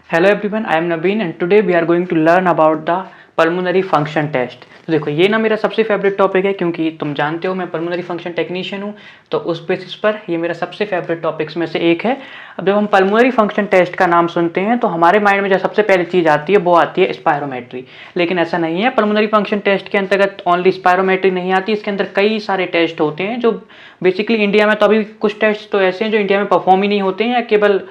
Hello everyone, I am Naveen and today we are going to learn about the pulmonary function test। तो देखो ये ना मेरा सबसे फेवरेट टॉपिक है क्योंकि तुम जानते हो मैं पल्मोनरी फंक्शन टेक्नीशियन हूँ, तो उस बेसिस पर ये मेरा सबसे फेवरेट टॉपिक्स में से एक है। अब जब हम पल्मोनरी फंक्शन टेस्ट का नाम सुनते हैं तो हमारे माइंड में जो सबसे पहली चीज़ आती है वो आती है स्पायरोमेट्री, लेकिन ऐसा नहीं है। पल्मोनरी फंक्शन टेस्ट के अंतर्गत ओनली स्पायरोमेट्री नहीं आती, इसके अंदर कई सारे टेस्ट होते हैं जो बेसिकली इंडिया में तो अभी कुछ टेस्ट तो ऐसे हैं जो इंडिया में परफॉर्म ही नहीं होते हैं या केवल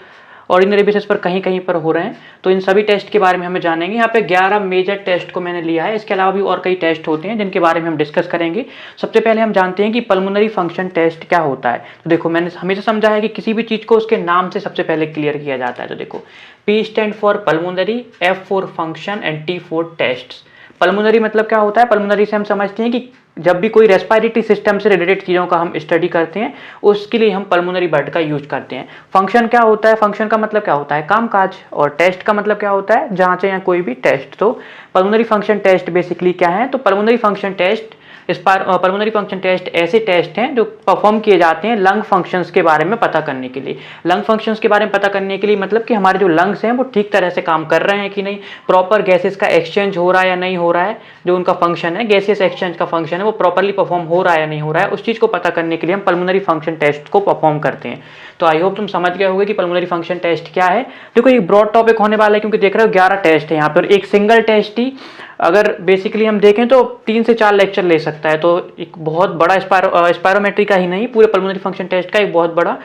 ऑर्डिनरी बेसिस पर कहीं कहीं पर हो रहे हैं। तो इन सभी टेस्ट के बारे में हमें जानेंगे। यहाँ पे 11 मेजर टेस्ट को मैंने लिया है, इसके अलावा भी और कई टेस्ट होते हैं जिनके बारे में हम डिस्कस करेंगे। सबसे पहले हम जानते हैं कि पल्मोनरी फंक्शन टेस्ट क्या होता है। तो देखो मैंने हमेशा समझा है कि किसी भी चीज़ को उसके नाम से सबसे पहले क्लियर किया जाता है। तो देखो P stand for pulmonary, F for function and T for test. Pulmonary मतलब क्या होता है? पल्मोनरी से हम समझते हैं कि जब भी कोई रेस्पिरेटरी सिस्टम से रिलेटेड चीज़ों का हम स्टडी करते हैं उसके लिए हम पल्मोनरी वर्ड का यूज करते हैं। फंक्शन क्या होता है? फंक्शन का मतलब क्या होता है? कामकाज। और टेस्ट का मतलब क्या होता है? जांच या कोई भी टेस्ट। तो पल्मोनरी फंक्शन टेस्ट बेसिकली क्या है? तो pulmonary function test pulmonary function test ऐसे टेस्ट हैं जो परफॉर्म किए जाते हैं लंग फंक्शंस के बारे में पता करने के लिए। लंग फंक्शंस के बारे में पता करने के लिए मतलब कि हमारे जो लंग्स हैं वो ठीक तरह से काम कर रहे हैं कि नहीं, प्रॉपर गैसेस का एक्सचेंज हो रहा है या नहीं हो रहा है, जो उनका फंक्शन है गैसेस एक्सचेंज का फंक्शन है वो प्रॉपरली परफॉर्म हो रहा है या नहीं हो रहा है, उस चीज़ को पता करने के लिए हम पल्मोनरी फंक्शन टेस्ट को परफॉर्म करते हैं। तो आई होप तुम समझ गए होगे कि पल्मोनरी फंक्शन टेस्ट क्या है। देखो एक ब्रॉड टॉपिक होने वाला है क्योंकि देख रहे हो 11 टेस्ट है यहाँ पर, एक सिंगल टेस्ट ही अगर बेसिकली हम देखें तो 3 से 4 लेक्चर ले सकता है। तो एक बहुत बड़ा स्पायरोमेट्री का ही नहीं, पूरे पल्मोनरी फंक्शन टेस्ट का एक बहुत बड़ा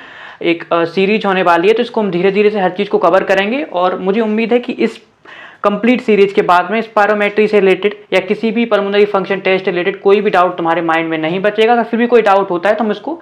एक सीरीज होने वाली है। तो इसको हम धीरे धीरे से हर चीज़ को कवर करेंगे और मुझे उम्मीद है कि इस कंप्लीट सीरीज के बाद में स्पायरोमेट्री से रिलेटेड या किसी भी पल्मोनरी फंक्शन टेस्ट रिलेटेड कोई भी डाउट तुम्हारे माइंड में नहीं बचेगा। अगर फिर भी कोई डाउट होता है तो हम इसको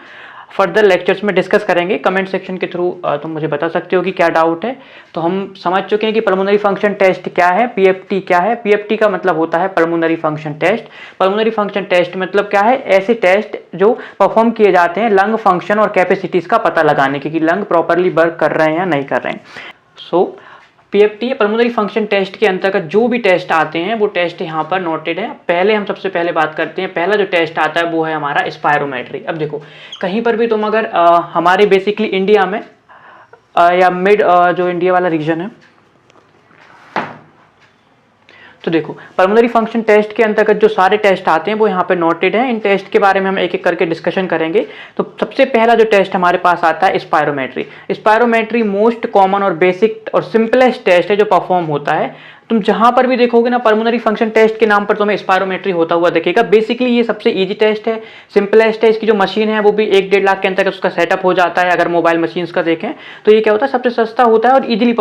फर्दर लेक्चर्स में डिस्कस करेंगे। कमेंट सेक्शन के थ्रू तुम मुझे बता सकते हो कि क्या डाउट है। तो हम समझ चुके हैं कि पल्मोनरी फंक्शन टेस्ट क्या है, पीएफटी क्या है। पीएफटी का मतलब होता है pulmonary function test. Pulmonary function test मतलब क्या है? ऐसे टेस्ट जो परफॉर्म किए जाते हैं लंग फंक्शन और कैपेसिटीज का पता लगाने के कि लंग प्रॉपरली वर्क कर रहे हैं या नहीं कर रहे हैं। सो पीएफटी पल्मोनरी फंक्शन टेस्ट के अंतर्गत जो भी टेस्ट आते हैं वो टेस्ट यहाँ पर नोटेड है। पहले हम सबसे पहले बात करते हैं, पहला जो टेस्ट आता है वो है हमारा स्पायरोमेट्री। अब देखो कहीं पर भी तुम अगर हमारे बेसिकली इंडिया में या मिड जो इंडिया वाला रीजन है, तो देखो पल्मोनरी फंक्शन टेस्ट के अंतर्गत जो सारे टेस्ट आते हैं वो यहाँ पे नोटेड हैं। इन टेस्ट के बारे में हम एक एक करके डिस्कशन करेंगे। तो सबसे पहला जो टेस्ट हमारे पास आता है स्पायरोमेट्री। स्पायरोमेट्री मोस्ट कॉमन और बेसिक और सिंपलेस्ट टेस्ट है जो परफॉर्म होता है। तुम जहां पर भी देखोगे ना पल्मोनरी फंक्शन टेस्ट के नाम पर तुम्हें स्पायरोमेट्री होता हुआ दिखेगा। बेसिकली ये सबसे इजी टेस्ट है, सिंपलेस्ट है। इसकी जो मशीन है वो भी 1-1.5 लाख के अंतर्गत उसका सेटअप हो जाता है। अगर मोबाइल मशीन्स का देखें तो ये क्या होता है, सबसे सस्ता होता है और इजीली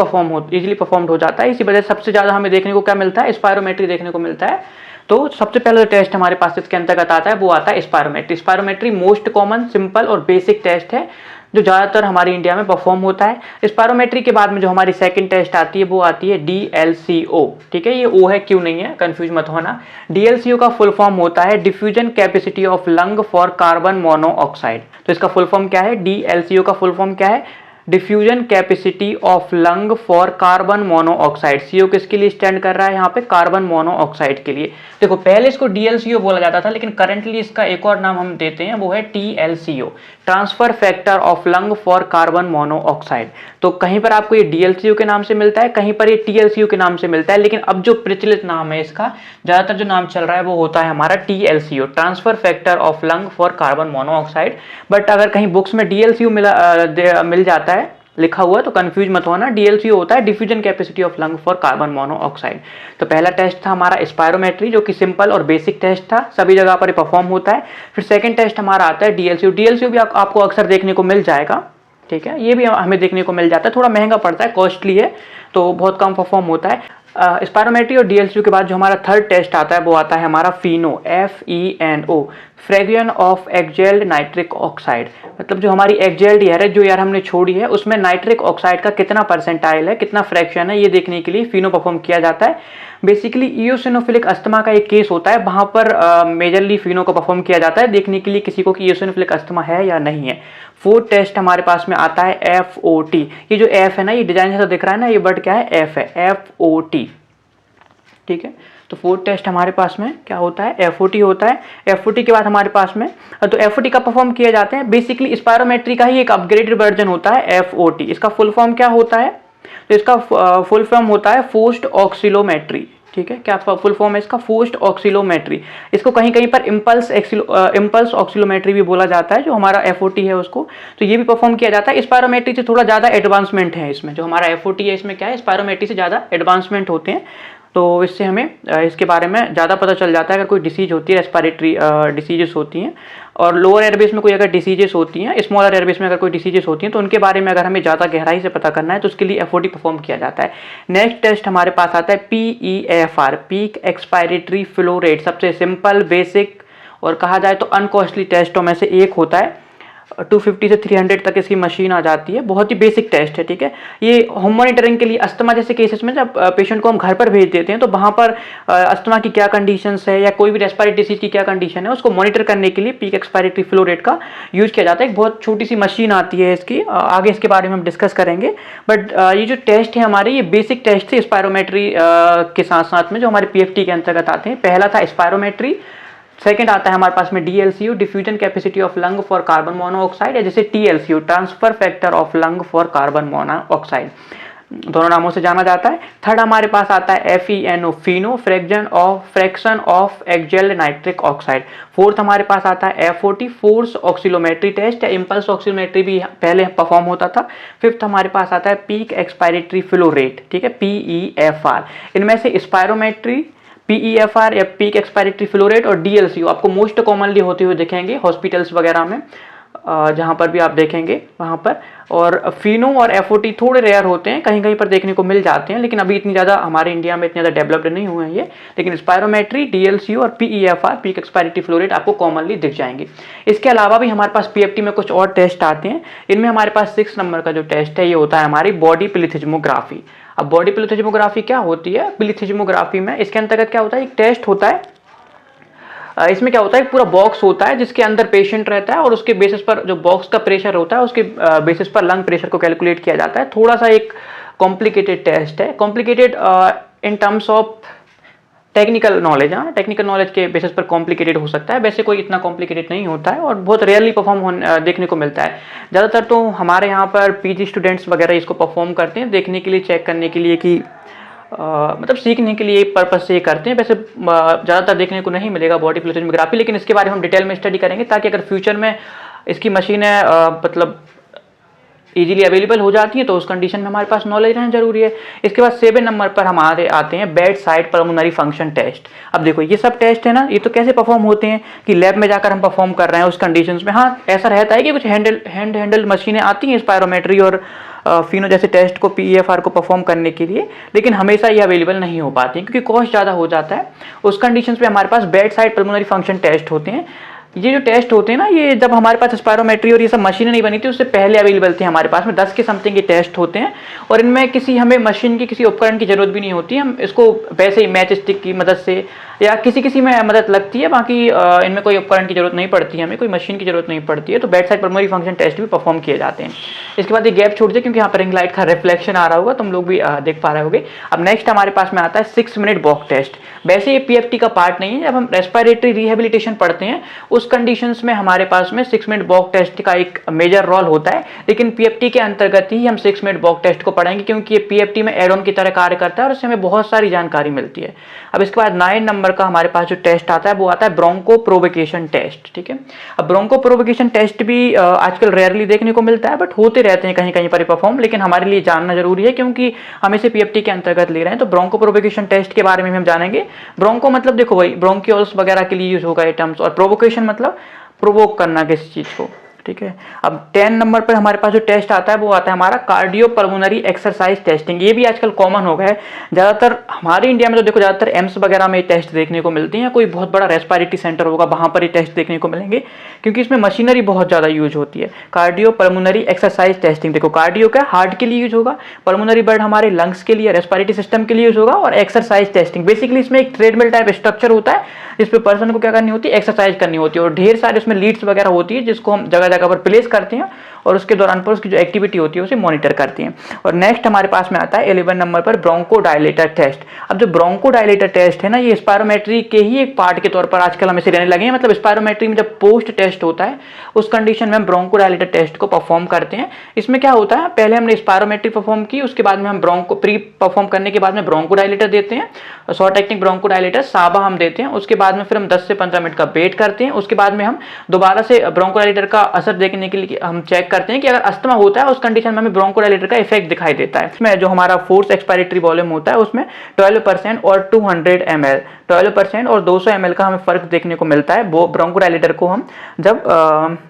परफॉर्म्ड हो जाता है। इसी वजह से सबसे ज्यादा हमें देखने को क्या मिलता है? स्पायरोमेट्री देखने को मिलता है। तो सबसे पहला जो टेस्ट हमारे पास इसके अंतर्गत आता है वो आता है spirometry. Spirometry most common, simple और बेसिक टेस्ट है जो ज़्यादातर हमारे इंडिया में परफॉर्म होता है। स्पायरोमेट्री के बाद में जो हमारी सेकंड टेस्ट आती है वो आती है DLCO। ठीक है, ये O है, क्यों नहीं है, कंफ्यूज मत होना। DLCO का फुल फॉर्म होता है diffusion capacity of lung for carbon monoxide. तो इसका फुल फॉर्म क्या है? DLCO का फुल फॉर्म क्या है? Diffusion capacity of lung for carbon monoxide. CO किसके लिए स्टैंड कर रहा है यहाँ पे? कार्बन मोनोऑक्साइड के लिए। देखो पहले इसको DLCO बोला जाता था लेकिन करंटली इसका एक और नाम हम देते हैं वो है TLCO, transfer factor of lung for carbon monoxide. तो कहीं पर आपको ये DLCO के नाम से मिलता है, कहीं पर ये TLCO के नाम से मिलता है, लेकिन अब जो प्रचलित नाम है इसका, ज्यादातर जो नाम चल रहा है वो होता है हमारा TLCO, transfer factor of lung for carbon monoxide. But अगर कहीं बुक्स में DLCO मिल जाता है लिखा हुआ तो कंफ्यूज मत होना, DLCO होता है diffusion capacity of lung for carbon monoxide. तो पहला टेस्ट था हमारा स्पायरोमेट्री जो कि सिंपल और बेसिक टेस्ट था, सभी जगह पर परफॉर्म होता है। फिर सेकंड टेस्ट हमारा आता है DLCO। DLCO भी आपको अक्सर देखने को मिल जाएगा। ठीक है, ये भी हमें देखने को मिल जाता है, थोड़ा महंगा पड़ता है, कॉस्टली है, तो बहुत कम परफॉर्म होता है। स्पायरोमेट्री और DLCO के बाद जो हमारा थर्ड टेस्ट आता है वो आता है हमारा FeNO, FeNO, fraction of exhaled nitric oxide. मतलब जो हमारी एक्जेल्ड एयर है, जो एयर हमने छोड़ी है, उसमें नाइट्रिक ऑक्साइड का कितना परसेंटाइल है, कितना फ्रैक्शन है, ये देखने के लिए FeNO परफॉर्म किया जाता है। बेसिकली इओसिनोफिलिक अस्थमा का एक केस होता है, वहां पर मेजरली FeNO को परफॉर्म किया जाता है देखने के लिए किसी को कि इओसिनोफिलिक अस्थमा है या नहीं है। फोर्थ टेस्ट हमारे पास में आता है FOT। ये जो F है ना, ये डिजाइन से दिख रहा है ना, ये वर्ड क्या है? F है, FOT। ठीक है, तो फोर्थ टेस्ट हमारे पास में क्या होता है? FOT होता है। FOT के बाद हमारे पास में तो FOT का परफॉर्म किए जाते हैं। बेसिकली स्पायरोमेट्री का ही एक अपग्रेडेड वर्जन होता है FOT। इसका फुल फॉर्म क्या होता है? तो इसका फुल फॉर्म होता है फोर्स्ड ऑक्सीलोमेट्री। ठीक है, क्या फुल फॉर्म है इसका? फोर्स्ड ऑक्सीलोमेट्री। इसको कहीं कहीं पर इम्पल्स ऑक्सीलोमेट्री भी बोला जाता है, जो हमारा FOT है उसको, तो ये भी परफॉर्म किया जाता है। स्पायरोमेट्री से थोड़ा ज़्यादा एडवांसमेंट है इसमें, जो हमारा FOT है इसमें क्या है, स्पायरोमेट्री से ज़्यादा एडवांसमेंट होते हैं। तो इससे हमें इसके बारे में ज़्यादा पता चल जाता है अगर कोई डिसीज होती है, रेस्पिरेटरी डिसीजेस होती हैं, और लोअर एयरबेस में कोई अगर डिसीजेस होती हैं, स्मॉलर एयरबेस में अगर कोई डिसीजेस होती हैं, तो उनके बारे में अगर हमें ज़्यादा गहराई से पता करना है तो उसके लिए FOT परफॉर्म किया जाता है। नेक्स्ट टेस्ट हमारे पास आता है PEFR, peak expiratory flow rate. सबसे सिंपल, बेसिक और कहा जाए तो अनकॉस्टली टेस्टों में से एक होता है। 250 से 300 तक इसकी मशीन आ जाती है, बहुत ही बेसिक टेस्ट है। ठीक है, ये होम मॉनिटरिंग के लिए अस्थमा जैसे केसेस में जब पेशेंट को हम घर पर भेज देते हैं तो वहाँ पर अस्थमा की क्या कंडीशंस है या कोई भी रेस्पिरेटरी डिसीज की क्या कंडीशन है, उसको मॉनिटर करने के लिए पीक एक्सपायरेटरी फ्लो रेट का यूज किया जाता है। एक बहुत छोटी सी मशीन आती है इसकी, आगे इसके बारे में हम डिस्कस करेंगे। बट ये जो टेस्ट है हमारे, ये बेसिक टेस्ट थे स्पायरोमेट्री के साथ साथ में, जो हमारे PFT के अंतर्गत आते हैं। पहला था स्पायरोमेट्री, सेकेंड आता है हमारे पास में DLCO, diffusion capacity of lung for carbon monoxide, या जैसे TLCO, transfer factor of lung for carbon monoxide, दोनों नामों से जाना जाता है। थर्ड हमारे पास आता है FeNO, Fino fraction of एक्जेल nitric oxide. Fourth हमारे पास आता है FOT, फोर्स ऑक्सीलोमेट्री टेस्ट या इम्पल्स ऑक्सीलोमेट्री भी पहले परफॉर्म होता था। फिफ्थ हमारे पास आता है पीक एक्सपायरेटरी फ्लो रेट, ठीक है, PEFR। इनमें से स्पायरोमेट्री, PEFR या पीक एक्सपायरेटरी फ्लो रेट और DLCO आपको मोस्ट कॉमनली होते हुए दिखेंगे हॉस्पिटल्स वगैरह में, जहाँ पर भी आप देखेंगे वहाँ पर। और फिनो और FOT थोड़े रेयर होते हैं, कहीं कहीं पर देखने को मिल जाते हैं, लेकिन अभी इतनी ज़्यादा हमारे इंडिया में इतने ज़्यादा डेवलप्ड नहीं हुए हैं ये। लेकिन स्पायरोमेट्री, DLCO और PEFR, peak expiratory flow rate, आपको कॉमनली दिख जाएंगे। इसके अलावा भी हमारे पास PFT में कुछ और टेस्ट आते हैं। इनमें हमारे पास 6 नंबर का जो टेस्ट है ये होता है हमारी बॉडी प्लिथिज्मोग्राफी। अब बॉडी प्लिथिज्मोग्राफी क्या होती है? प्लिथिज्मोग्राफी में इसके अंतर्गत क्या होता है, एक टेस्ट होता है। इसमें क्या होता है, पूरा बॉक्स होता है जिसके अंदर पेशेंट रहता है और उसके बेसिस पर जो बॉक्स का प्रेशर होता है उसके बेसिस पर लंग प्रेशर को कैलकुलेट किया जाता है। थोड़ा सा एक कॉम्प्लिकेटेड टेस्ट है, complicated in terms of technical knowledge. हाँ, टेक्निकल नॉलेज के बेसिस पर कॉम्प्लिकेटेड हो सकता है, वैसे कोई इतना कॉम्प्लिकेटेड नहीं होता है और बहुत रेयरली परफॉर्म देखने को मिलता है। ज़्यादातर तो हमारे यहाँ पर PG स्टूडेंट्स वगैरह इसको परफॉर्म करते हैं, देखने के लिए, चेक करने के लिए कि मतलब सीखने के लिए पर्पज से ये करते हैं। वैसे ज़्यादातर देखने को नहीं मिलेगा बॉडी प्लिथिज्मोग्राफी, लेकिन इसके बारे में हम डिटेल में स्टडी करेंगे ताकि अगर फ्यूचर में इसकी मशीनें मतलब इजीली अवेलेबल हो जाती हैं तो उस कंडीशन में हमारे पास नॉलेज रहना जरूरी है। इसके बाद 7 नंबर पर हमारे आते हैं bed side pulmonary function test. अब देखो ये सब टेस्ट है ना, ये तो कैसे परफॉर्म होते हैं कि लैब में जाकर हम परफॉर्म कर रहे हैं उस कंडीशंस में। हाँ, ऐसा रहता है कि कुछ हैंड मशीनें आती हैं स्पायरोमेट्री और फिनो जैसे टेस्ट को, PEFR को परफॉर्म करने के लिए, लेकिन हमेशा ये अवेलेबल नहीं हो पाती क्योंकि कॉस्ट ज़्यादा हो जाता है। उस कंडीशंस में हमारे पास bed side pulmonary function test होते हैं। ये जो टेस्ट होते हैं ना, ये जब हमारे पास स्पायरोमेट्री और ये सब मशीनें नहीं बनी थी उससे पहले अवेलेबल थे हमारे पास में। 10 के समथिंग ये टेस्ट होते हैं और इनमें किसी हमें मशीन की, किसी उपकरण की जरूरत भी नहीं होती। हम इसको वैसे ही मैच स्टिक की मदद से या किसी में मदद लगती है, बाकी इनमें कोई उपकरण की जरूरत नहीं पड़ती है, हमें कोई मशीन की जरूरत नहीं पड़ती है। तो bed side pulmonary function test भी परफॉर्म किए जाते हैं। इसके बाद ये गैप छोड़ दे क्योंकि यहाँ पर रिंग लाइट का रिफ्लेक्शन आ रहा होगा, तुम लोग भी देख पा रहे होगे। अब नेक्स्ट हमारे पास में आता है 6 मिनट वॉक टेस्ट। वैसे ये PFT का पार्ट नहीं है, जब हम रेस्पिरेटरी रिहेबिलिटेशन पढ़ते हैं उस कंडीशंस में हमारे पास में 6 मिनट वॉक टेस्ट का एक मेजर रोल होता है, लेकिन PFT के अंतर्गत ही हम 6 मिनट वॉक टेस्ट को पढ़ेंगे क्योंकि ये PFT में एड ऑन की तरह कार्य करता है और इससे हमें बहुत सारी जानकारी मिलती है। अब इसके बाद 9 नंबर का हमारे पास जो टेस्ट आता है वो आता है ब्रोंको प्रोवोकेशन टेस्ट। ठीक है, अब ब्रोंको प्रोवोकेशन टेस्ट भी आजकल रेयरली देखने को मिलता है, बट होते रहते हैं कहीं कहीं पर परफॉर्म, लेकिन हमारे लिए जानना जरूरी है क्योंकि हम इसे PFT के अंतर्गत ले रहे हैं। तो ब्रोंको प्रोवोकेशन टेस्ट के बारे में हम जानेंगे। ब्रोंको मतलब देखो भाई, ब्रोंकियोल्स वगैरह के लिए यूज होगा ये टर्म्स, और प्रोवोकेशन मतलब प्रोवोक करना किसी चीज को। ठीक है, अब 10 नंबर पर हमारे पास जो टेस्ट आता है वो आता है हमारा कार्डियो पल्मोनरी एक्सरसाइज टेस्टिंग। ये भी आजकल कॉमन हो गया है, ज़्यादातर हमारे इंडिया में तो देखो ज़्यादातर एम्स वगैरह में टेस्ट देखने को मिलती हैं। कोई बहुत बड़ा रेस्पिरेटरी सेंटर होगा वहाँ पर ये टेस्ट देखने को मिलेंगे क्योंकि इसमें मशीनरी बहुत ज़्यादा यूज होती है। कार्डियो पल्मोनरी एक्सरसाइज टेस्टिंग, देखो कार्डियो क्या, हार्ट के लिए यूज होगा, पल्मोनरी ब्लड हमारे लंग्स के लिए, रेस्पिरेटरी सिस्टम के लिए यूज होगा, और एक्सरसाइज टेस्टिंग बेसिकली इसमें एक ट्रेडमिल टाइप स्ट्रक्चर होता है जिसपे पर्सन को क्या करनी होती है, एक्सरसाइज करनी होती है, और ढेर सारे उसमें लीड्स वगैरह होती है जिसको हम जगह जगह पर प्लेस करते हैं और उसके दौरान पर उसकी जो एक्टिविटी होती है उसे मॉनिटर करती हैं। और नेक्स्ट हमारे पास में आता है 11 नंबर पर ब्रोंकोडायलेटर टेस्ट। अब जो ब्रोंकोडायलेटर टेस्ट है ना, ये स्पायरोमेट्री के ही एक पार्ट के तौर पर आजकल हम इसे लेने लगे हैं। मतलब स्पायरोमेट्री में जब पोस्ट टेस्ट होता है उस कंडीशन में हम ब्रोंकोडायलेटर टेस्ट को परफॉर्म करते हैं। इसमें क्या होता है, पहले हमने स्पायरोमेट्री परफॉर्म की, उसके बाद में हम ब्रोंको प्री परफॉर्म करने के बाद में ब्रोंकोडायलेटर देते हैं, शॉर्ट एक्टिंग ब्रोंकोडायलेटर साबा हम देते हैं। उसके बाद में फिर हम 10 से 15 मिनट का वेट करते हैं। उसके बाद में हम दोबारा से ब्रोंकोडायलेटर का असर देखने के लिए हम चेक करते हैं कि अगर अस्थमा होता है उस कंडीशन में हमें ब्रोंकोडायलेटर का इफेक्ट दिखाई देता है। इसमें जो हमारा फोर्स एक्सपायरेटरी वॉल्यूम होता है उसमें 12% और 200 ml, 12% और 200 ml का हमें फर्क देखने को मिलता है। वो ब्रोंकोडायलेटर को हम जब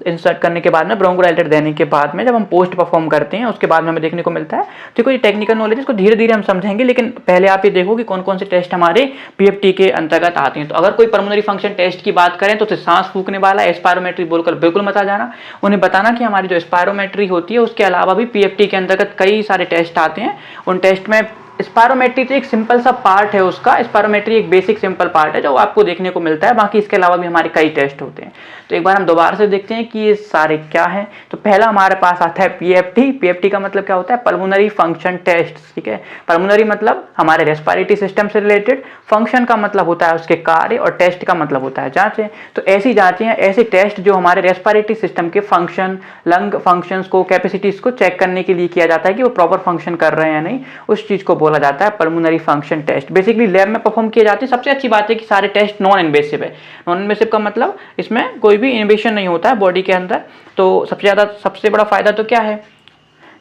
इंसर्ट करने के बाद में, ब्रोंकोडायलेटर देने के बाद में जब हम पोस्ट परफॉर्म करते हैं उसके बाद में हमें देखने को मिलता है। देखो ये टेक्निकल नॉलेज, इसको धीरे धीरे हम समझेंगे, लेकिन पहले आप ये देखो कि कौन कौन से टेस्ट हमारे पीएफटी के अंतर्गत आते हैं। तो अगर कोई पल्मोनरी फंक्शन टेस्ट की बात करें तो उसे सांस फूकने वाला स्पायरोमेट्री बोलकर बिल्कुल मत आ जाना। उन्हें बताना कि हमारी जो स्पायरोमेट्री होती है उसके अलावा भी पीएफटी के अंतर्गत कई सारे टेस्ट आते हैं। उन टेस्ट में स्पायरोमेट्री तो एक सिंपल सा पार्ट है उसका, स्पायरोमेट्री एक बेसिक सिंपल पार्ट है जो आपको देखने को मिलता है। बाकी इसके अलावा भी हमारे कई टेस्ट होते हैं। तो एक बार हम दोबारा से देखते हैं कि ये सारे क्या हैं। तो पहला हमारे पास आता है पीएफटी। पीएफटी का मतलब क्या होता है, पल्मोनरी फंक्शन टेस्ट। ठीक है, पल्मोनरी मतलब हमारे रेस्पिरेटरी सिस्टम से रिलेटेड, फंक्शन का मतलब होता है उसके कार्य, और टेस्ट का मतलब होता है जांचें। तो ऐसी जांचें हैं, ऐसे टेस्ट जो हमारे रेस्पिरेटरी सिस्टम के फंक्शन, लंग फंक्शंस को, कैपेसिटीज को चेक करने के लिए किया जाता है कि वो प्रॉपर फंक्शन कर रहे हैं या नहीं, उस चीज को बोला जाता है pulmonary function test. Basically lab में परफॉर्म किए जाते हैं। सबसे अच्छी बात है कि सारे टेस्ट नॉन इन्वेसिव है। नॉन इन्वेसिव का मतलब इसमें कोई भी इन्वेशन नहीं होता है बॉडी के अंदर। तो सबसे बड़ा फायदा तो क्या है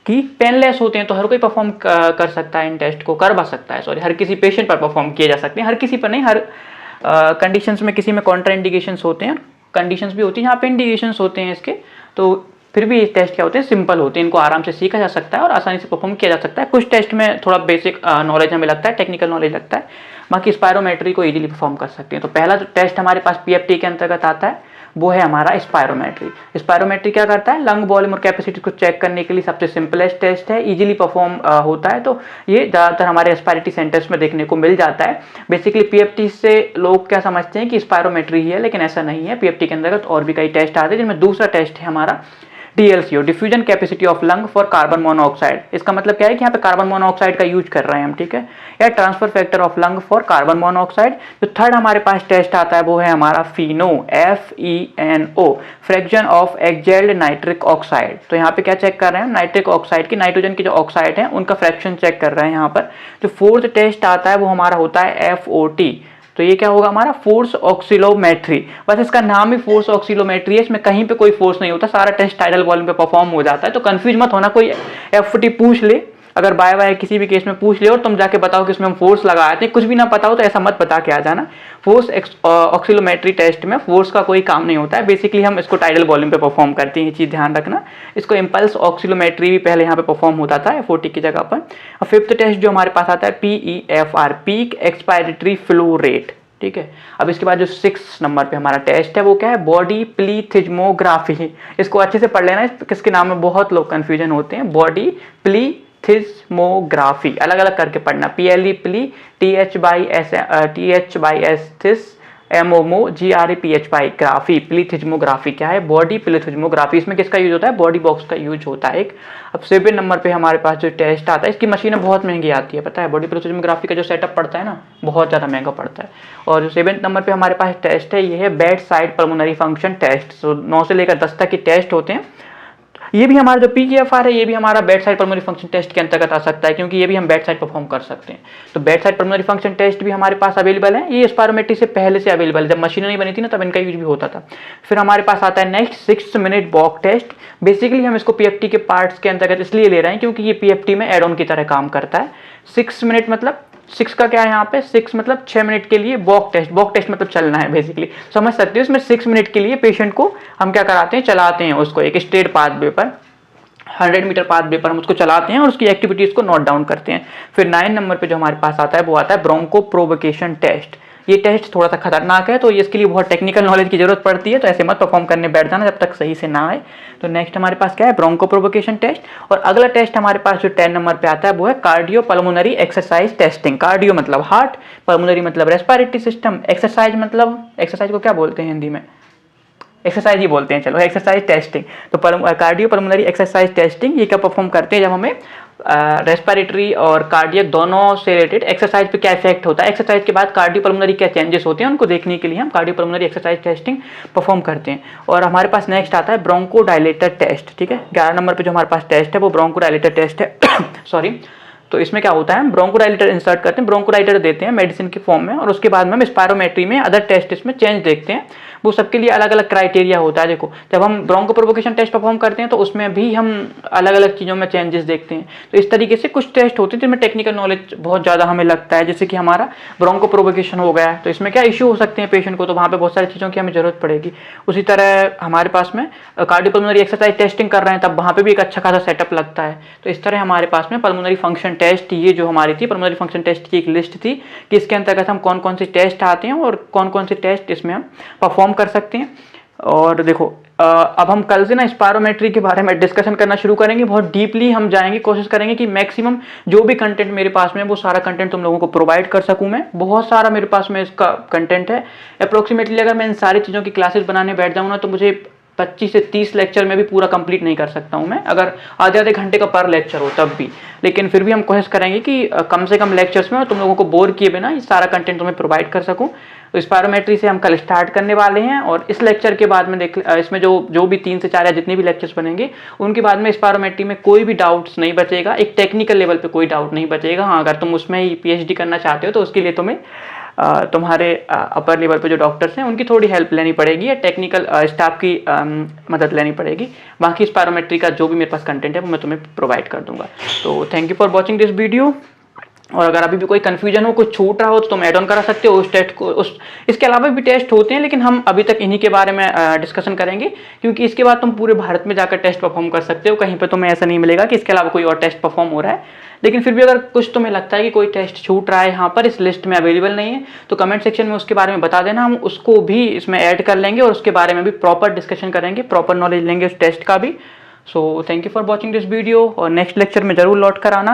कि पेनलेस होते हैं, तो हर कोई परफॉर्म कर सकता है, इन टेस्ट को करवा सकता है। सॉरी, हर किसी पेशेंट पर परफॉर्म किए जा सकते हैं, हर किसी पर नहीं, हर कंडीशंस में। किसी में कॉन्ट्राइंडिकेशंस होते हैं, कंडीशंस भी होती हैं जहाँ पे इंडिकेशंस होते हैं इसके, तो फिर भी ये टेस्ट क्या होते हैं, सिंपल होते हैं। इनको आराम से सीखा जा सकता है और आसानी से परफॉर्म किया जा सकता है। कुछ टेस्ट में थोड़ा बेसिक नॉलेज हमें लगता है, टेक्निकल नॉलेज लगता है, बाकी स्पायरोमेट्री को इजीली परफॉर्म कर सकते हैं। तो पहला जो टेस्ट हमारे पास पीएफटी के अंतर्गत आता है वो है हमारा स्पायरोमेट्री। स्पायरोमेट्री क्या करता है, लंग वॉल्यूम और कैपेसिटी को चेक करने के लिए सबसे सिंपलेस्ट टेस्ट है, इजीली परफॉर्म होता है। तो ये ज़्यादातर हमारे रेस्पिरेटरी सेंटर्स में देखने को मिल जाता है। बेसिकली पीएफटी से लोग क्या समझते हैं कि स्पायरोमेट्री ही है, लेकिन ऐसा नहीं है। पीएफटी के अंतर्गत और भी कई टेस्ट आते हैं, जिनमें दूसरा टेस्ट है हमारा DLCO, diffusion capacity of lung for carbon monoxide. इसका मतलब क्या है कि यहाँ पे कार्बन मोनोऑक्साइड का यूज कर रहे हैं हम, ठीक है, या transfer factor of lung for carbon monoxide. जो थर्ड हमारे पास टेस्ट आता है वो है हमारा FeNO, FeNO, fraction of exhaled nitric oxide. तो यहाँ पे क्या चेक कर रहे हैं, नाइट्रिक ऑक्साइड की, नाइट्रोजन की जो ऑक्साइड है उनका फ्रैक्शन चेक कर रहे हैं यहाँ पर। जो फोर्थ टेस्ट आता है वो हमारा होता है FOT। तो ये क्या होगा हमारा, फोर्स ऑक्सीलोमेट्री। बस इसका नाम ही फोर्स ऑक्सीलोमेट्री है, इसमें कहीं पे कोई फोर्स नहीं होता, सारा टेस्ट टाइडल वॉल्यूम पे परफॉर्म हो जाता है। तो कंफ्यूज मत होना, कोई FOT पूछ ले, अगर बाय किसी भी केस में पूछ ले और तुम जाके बताओ कि इसमें हम फोर्स लगाए थे, कुछ भी ना पता हो तो ऐसा मत बता के आ जाना। फोर्स ऑक्सीलोमेट्री टेस्ट में फोर्स का कोई काम नहीं होता है। बेसिकली हम इसको टाइडल वॉल्यूम पे परफॉर्म करते हैं, ये चीज ध्यान रखना। इसको इम्पल्स ऑक्सीलोमेट्री भी पहले यहाँ पे परफॉर्म होता था FOT की जगह पर। और फिफ्थ टेस्ट जो हमारे पास आता है PEFR, peak expiratory flow rate. ठीक है, अब इसके बाद जो 6 नंबर पे हमारा टेस्ट है वो क्या है, बॉडी प्लीथिज्मोग्राफी। इसको अच्छे से पढ़ लेना, किसके नाम में बहुत लोग कंफ्यूजन होते हैं। बॉडी प्लीथिज्मोग्राफी अलग अलग करके पढ़ना, PLE प्ली, TH/S थिस, MOMO ग्राफी। प्लीथिज्मोग्राफी क्या है, बॉडी प्लीथिज्मोग्राफी। इसमें किसका यूज होता है, बॉडी बॉक्स का यूज होता है एक। अब 7 नंबर पे हमारे पास जो टेस्ट आता है, इसकी मशीनें बहुत महंगी आती है, पता है। बॉडी प्लीथिज्मोग्राफी का जो सेटअप पड़ता है ना, बहुत ज़्यादा महंगा पड़ता है। और जो 7 नंबर पे हमारे पास टेस्ट है ये है bed side pulmonary function test. तो 9 से लेकर 10 तक के टेस्ट होते हैं। ये भी हमारा जो PEFR है ये भी हमारा bed side pulmonary function test के अंतर्गत आ सकता है, क्योंकि ये भी हम बेड साइड परफॉर्म कर सकते हैं। तो bed side pulmonary function test भी हमारे पास अवेलेबल है। ये स्पायरोमेट्री से पहले से अवेलेबल है, जब मशीनें नहीं बनी थी ना तब इनका यूज भी होता था। फिर हमारे पास आता है next 6 minute walk test. Basically हम इसको PFT के पार्ट्स के अंतर्गत इसलिए ले रहे हैं क्योंकि ये PFT में एड ऑन की तरह काम करता है। 6 मिनट मतलब 6 का क्या है यहाँ पे, 6 मतलब 6 मिनट के लिए वॉक टेस्ट। वॉक टेस्ट मतलब चलना है, बेसिकली समझ सकते हो। इसमें 6 मिनट के लिए पेशेंट को हम क्या कराते हैं, चलाते हैं उसको एक स्ट्रेट पाथवे पर, 100 मीटर पाथवे पर हम उसको चलाते हैं और उसकी एक्टिविटीज को नोट डाउन करते हैं। फिर 9 नंबर पे जो हमारे पास आता है वो आता है ब्रोंको प्रोवोकेशन टेस्ट। ये टेस्ट थोड़ा सा खतरनाक है, तो इसके लिए बहुत टेक्निकल नॉलेज की जरूरत पड़ती है, तो ऐसे मत परफॉर्म करने बैठ जाना जब तक सही से ना आए। तो नेक्स्ट हमारे पास क्या है, ब्रोंको प्रोवोकेशन टेस्ट। और अगला टेस्ट हमारे पास जो 10 नंबर पे आता है वो है cardio pulmonary exercise testing. Cardio मतलब हार्ट, पल्मोनरी मतलब रेस्पिरेटरी सिस्टम, एक्सरसाइज मतलब, एक्सरसाइज को क्या बोलते हैं हिंदी में, एक्सरसाइज ही बोलते हैं, चलो एक्सरसाइज टेस्टिंग। तो कार्डियो पल्मोनरी एक्सरसाइज टेस्टिंग ये क्या परफॉर्म करते हैं, जब हमें रेस्पिरेटरी और कार्डियक दोनों से रिलेटेड एक्सरसाइज पे क्या इफेक्ट होता है, एक्सरसाइज के बाद कार्डियो पल्मोनरी क्या चेंजेस होते हैं, उनको देखने के लिए हम cardio pulmonary exercise testing perform करते हैं। और हमारे पास नेक्स्ट आता है ब्रोंकोडायलेटर टेस्ट, ठीक है। 11 नंबर पे जो हमारे पास टेस्ट है वो ब्रोंकोडायलेटर टेस्ट है सॉरी। तो इसमें क्या होता है, हम ब्रोंकोडायलेटर इंसर्ट करते हैं, ब्रोंकोडायलेटर देते हैं मेडिसिन के फॉर्म में, और उसके बाद में हम स्पायरोमेट्री में अदर टेस्ट इसमें चेंज देखते हैं। वो सबके लिए अलग अलग क्राइटेरिया होता है। देखो जब हम ब्रोंको प्रोवोकेशन टेस्ट परफॉर्म करते हैं तो उसमें भी हम अलग अलग चीज़ों में चेंजेस देखते हैं। तो इस तरीके से कुछ टेस्ट होते हैं जिनमें टेक्निकल नॉलेज बहुत ज़्यादा हमें लगता है। जैसे कि हमारा ब्रोंको प्रोवोकेशन हो गया है, तो इसमें क्या इशू हो सकते हैं पेशेंट को, तो वहाँ पे बहुत सारी चीज़ों की हमें जरूरत पड़ेगी। उसी तरह हमारे पास में कार्डियोपल्मोनरी एक्सरसाइज टेस्टिंग कर रहे हैं, तब वहाँ पे भी एक अच्छा खासा सेटअप लगता है। तो इस तरह हमारे पास में पल्मोनरी फंक्शन टेस्ट, ये जो हमारी थी पल्मोनरी फंक्शन टेस्ट की एक लिस्ट थी कि इसके अंतर्गत हम कौन कौन से टेस्ट आते हैं और कौन कौन से टेस्ट इसमें हम परफॉर्म कर सकते हैं। और देखो अब हम कल से ना स्पायरोमेट्री के बारे में डिस्कशन करना शुरू करेंगे, बहुत डीपली हम जाएंगे, कोशिश करेंगे कि मैक्सिमम जो भी कंटेंट मेरे पास में वो सारा कंटेंट तुम लोगों को प्रोवाइड कर सकूं। मैं बहुत सारा मेरे पास में इसका कंटेंट है। अप्रोक्सीमेटली अगर मैं इन सारी चीज़ों की क्लासेस बनाने बैठ जाऊँ ना तो मुझे 25 से 30 लेक्चर में भी पूरा कंप्लीट नहीं कर सकता हूँ मैं, अगर आधे घंटे का पर लेक्चर हो तब भी। लेकिन फिर भी हम कोशिश करेंगे कि कम से कम लेक्चर्स में तुम लोगों को बोर किए बिना ये सारा कंटेंट तुम्हें प्रोवाइड कर सकूँ। तो स्पायरोमेट्री से हम कल स्टार्ट करने वाले हैं, और इस लेक्चर के बाद में इसमें जो भी 3 से 4 या जितने भी लेक्चर्स बनेंगे उनके बाद में स्पायरोमेट्री में कोई भी डाउट्स नहीं बचेगा, एक टेक्निकल लेवल पे कोई डाउट नहीं बचेगा। हाँ, अगर तुम उसमें ही PhD करना चाहते हो तो उसके लिए तुम्हें तुम्हारे अपर लेवल पे जो डॉक्टर्स हैं उनकी थोड़ी हेल्प लेनी पड़ेगी, या टेक्निकल स्टाफ की मदद लेनी पड़ेगी। बाकी स्पायरोमेट्री का जो भी मेरे पास कंटेंट है वो मैं तुम्हें प्रोवाइड कर दूंगा। तो thank you for watching this video. और अगर अभी भी कोई कन्फ्यूजन हो, कुछ छूट रहा हो तो तुम ऐड ऑन करा सकते हो उस टेस्ट को। इसके अलावा भी टेस्ट होते हैं, लेकिन हम अभी तक इन्हीं के बारे में डिस्कशन करेंगे, क्योंकि इसके बाद तुम पूरे भारत में जाकर टेस्ट परफॉर्म कर सकते हो। कहीं पे तुम्हें ऐसा नहीं मिलेगा कि इसके अलावा कोई और टेस्ट परफॉर्म हो रहा है। लेकिन फिर भी अगर कुछ तुम्हें लगता है कि कोई टेस्ट छूट रहा है, यहाँ पर इस लिस्ट में अवेलेबल नहीं है, तो कमेंट सेक्शन में उसके बारे में बता देना, हम उसको भी इसमें ऐड कर लेंगे और उसके बारे में भी प्रॉपर डिस्कशन करेंगे, प्रॉपर नॉलेज लेंगे उस टेस्ट का भी। So thank you for watching this video, और नेक्स्ट लेक्चर में जरूर लौट कर आना।